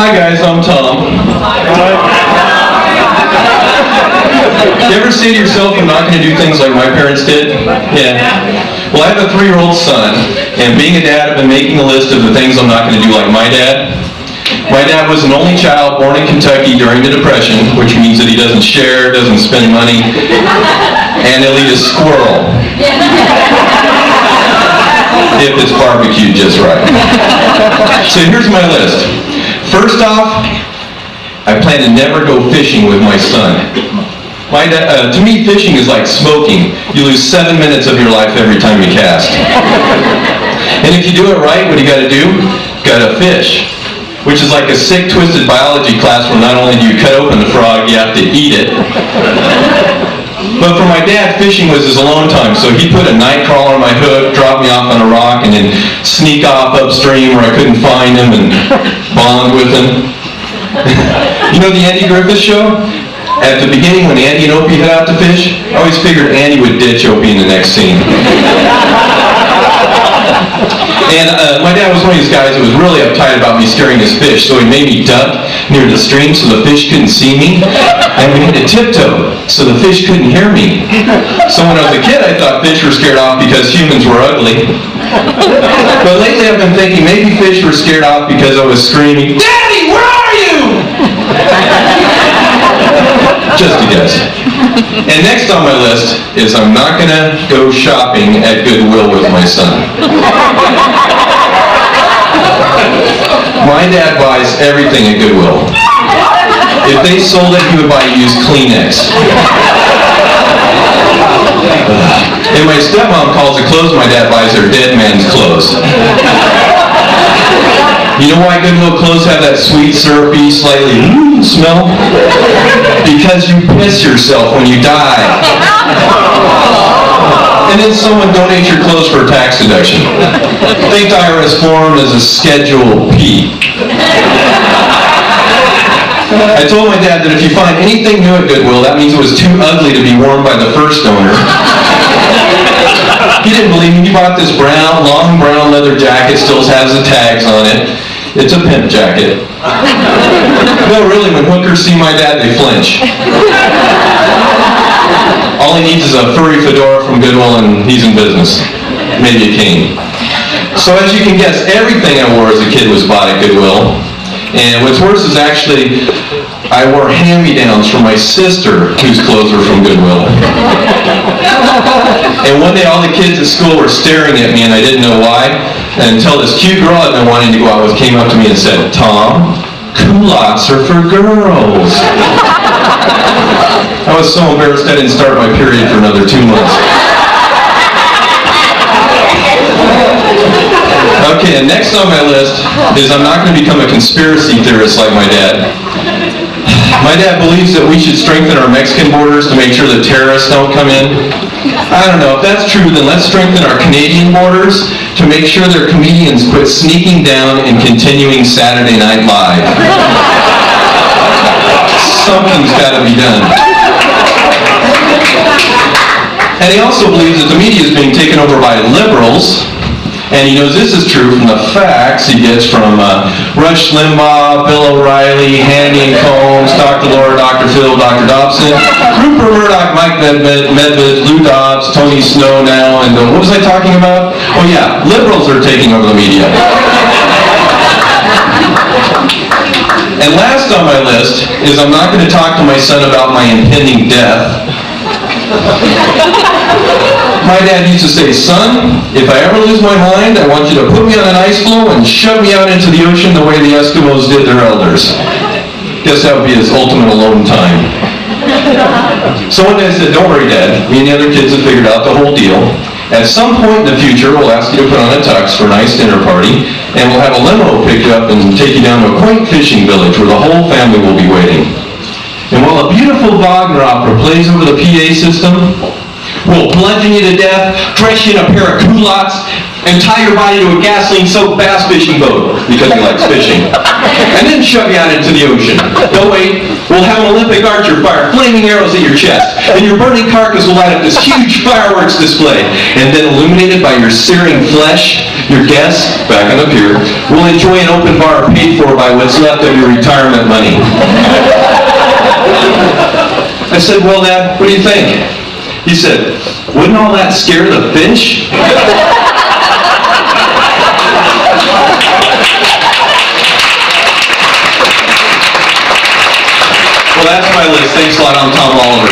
Hi guys, I'm Tom. You ever say to yourself, I'm not going to do things like my parents did? Yeah. Well, I have a 3-year-old son, and being a dad, I've been making a list of the things I'm not going to do like my dad. My dad was an only child born in Kentucky during the Depression, which means that he doesn't share, doesn't spend money, and he'll eat a squirrel. If it's barbecued just right. So here's my list. First off, I plan to never go fishing with my son. To me, fishing is like smoking. You lose 7 minutes of your life every time you cast. And if you do it right, what do you got to do? Got to fish. Which is like a sick, twisted biology class where not only do you cut open the frog, you have to eat it. But for my dad, fishing was his alone time, so he'd put a night crawler on my hook, drop me off on a rock, and then sneak off upstream where I couldn't find him and bond with him. You know the Andy Griffith Show? At the beginning, when Andy and Opie head out to fish, I always figured Andy would ditch Opie in the next scene. And my dad was one of these guys that was really uptight about me scaring his fish, so he made me duck near the stream so the fish couldn't see me, and we had to tiptoe so the fish couldn't hear me. So when I was a kid, I thought fish were scared off because humans were ugly. But lately I've been thinking maybe fish were scared off because I was screaming, "Daddy, where are you?" Just a guess. And next on my list is I'm not going to go shopping at Goodwill with my son. My dad buys everything at Goodwill. If they sold it, he would buy used Kleenex. And my stepmom calls the clothes my dad buys are dead man's clothes. You know why Goodwill clothes have that sweet, syrupy, slightly smell? Because you piss yourself when you die. And then someone donates your clothes for a tax deduction. Think IRS form as a Schedule P. I told my dad that if you find anything new at Goodwill, that means it was too ugly to be worn by the first owner. He didn't believe me. He bought this long brown leather jacket, still has the tags on it. It's a pimp jacket. No, really, when hookers see my dad, they flinch. All he needs is a furry fedora from Goodwill and he's in business. Maybe a cane. So as you can guess, everything I wore as a kid was bought at Goodwill. And what's worse is actually, I wore hand-me-downs from my sister whose clothes were from Goodwill. And one day all the kids at school were staring at me and I didn't know why. Until this cute girl I'd been wanting to go out with came up to me and said, "Tom, culottes are for girls." I was so embarrassed I didn't start my period for another 2 months. Okay, and next on my list is I'm not going to become a conspiracy theorist like my dad. My dad believes that we should strengthen our Mexican borders to make sure that terrorists don't come in. I don't know. If that's true, then let's strengthen our Canadian borders to make sure their comedians quit sneaking down and continuing Saturday Night Live. Something's got to be done. And he also believes that the media is being taken over by liberals. And he knows this is true from the facts he gets from Rush Limbaugh, Bill O'Reilly, Handy and Combs, Dr. Laura, Dr. Phil, Dr. Dobson, Rupert Murdoch, Mike Medved, Lou Dobbs, Tony Snow now, and what was I talking about? Oh yeah, liberals are taking over the media. And last on my list is I'm not going to talk to my son about my impending death. My dad used to say, "Son, if I ever lose my mind, I want you to put me on an ice floe and shove me out into the ocean the way the Eskimos did their elders." Guess that would be his ultimate alone time. So one day I said, "Don't worry, Dad. Me and the other kids have figured out the whole deal. At some point in the future, we'll ask you to put on a tux for a nice dinner party, and we'll have a limo pick you up and take you down to a quaint fishing village where the whole family will be waiting. And while a beautiful Wagner opera plays over the PA system, We'll bludgeon you to death, dress you in a pair of culottes, and tie your body to a gasoline-soaked bass fishing boat, because he likes fishing, and then shove you out into the ocean. No, wait, we'll have an Olympic archer fire flaming arrows at your chest, and your burning carcass will light up this huge fireworks display, and then illuminated by your searing flesh, your guests, back on the pier, will enjoy an open bar paid for by what's left of your retirement money. I said, well, Dad, what do you think? He said, wouldn't all that scare the fish? Well, that's my list. Thanks a lot. I'm Tom Oliver.